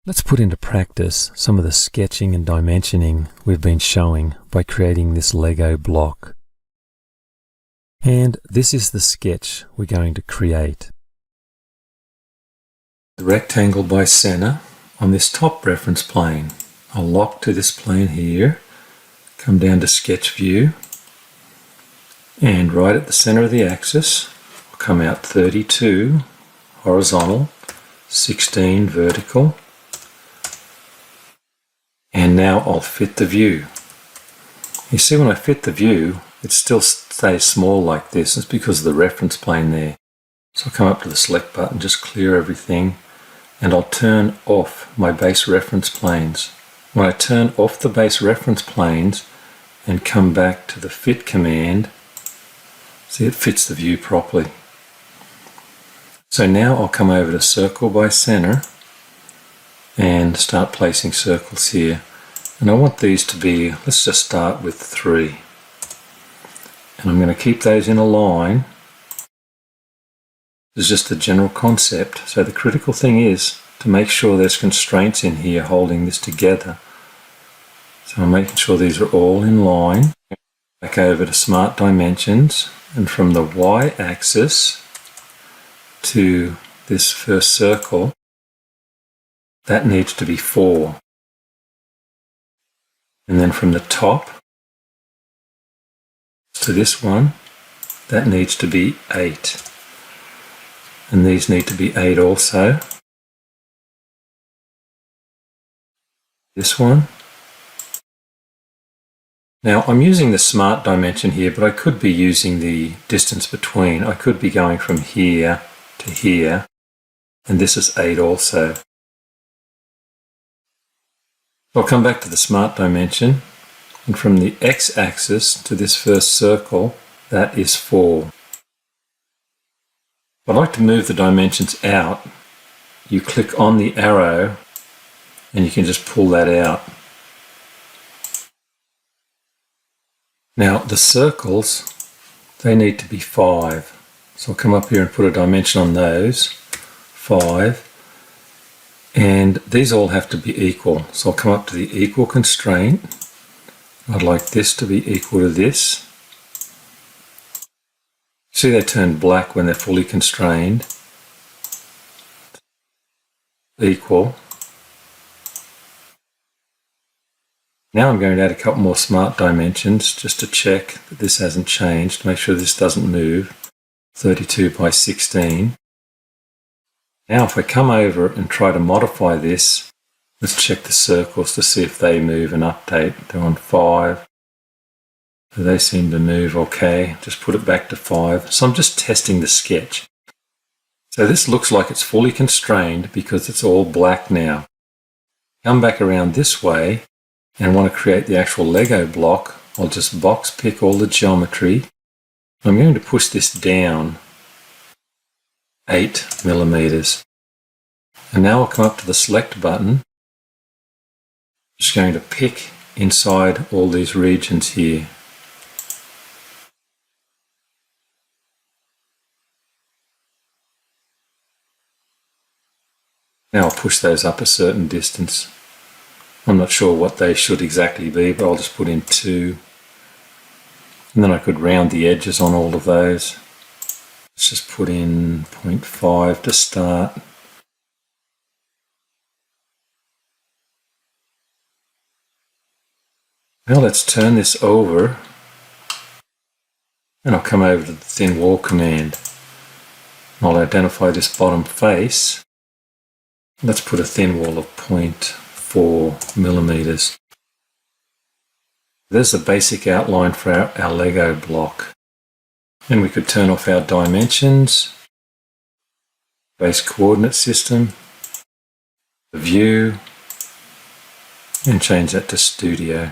Let's put into practice some of the sketching and dimensioning we've been showing by creating this Lego block. And this is the sketch we're going to create. The rectangle by center on this top reference plane. I'll lock to this plane here, come down to sketch view, and right at the center of the axis, I'll come out 32 horizontal, 16 vertical, and now I'll fit the view. You see, when I fit the view, it still stays small like this. It's because of the reference plane there. So I'll come up to the select button, just clear everything, and I'll turn off my base reference planes. When I turn off the base reference planes and come back to the fit command, see, it fits the view properly. So now I'll come over to circle by center and start placing circles here. And I want these to be, let's just start with 3. And I'm going to keep those in a line. This is just the general concept. So the critical thing is to make sure there's constraints in here holding this together. So I'm making sure these are all in line. Back over to Smart Dimensions, and from the Y-axis to this first circle, that needs to be 4. And then from the top to this one, that needs to be 8. And these need to be 8 also. This one. Now I'm using the smart dimension here, but I could be using the distance between. I could be going from here to here, and this is 8 also. I'll come back to the smart dimension, and from the x-axis to this first circle, that is 4. If I'd like to move the dimensions out, you click on the arrow and you can just pull that out. Now the circles, they need to be 5. So I'll come up here and put a dimension on those, 5. And these all have to be equal. So I'll come up to the equal constraint. I'd like this to be equal to this. See, they turn black when they're fully constrained. Equal. Now I'm going to add a couple more smart dimensions just to check that this hasn't changed. Make sure this doesn't move. 32 by 16. Now if I come over and try to modify this, let's check the circles to see if they move and update. They're on 5. So they seem to move okay. Just put it back to 5. So I'm just testing the sketch. So this looks like it's fully constrained because it's all black now. Come back around this way and want to create the actual Lego block. I'll just box pick all the geometry. I'm going to push this down 8 millimeters. And now I'll come up to the select button. Just going to pick inside all these regions here. Now I'll push those up a certain distance. I'm not sure what they should exactly be, but I'll just put in 2. And then I could round the edges on all of those. Let's just put in 0.5 to start. Now let's turn this over, and I'll come over to the thin wall command. I'll identify this bottom face. Let's put a thin wall of 0.4 millimeters. There's the basic outline for our Lego block. And we could turn off our dimensions, base coordinate system, the view, and change that to studio.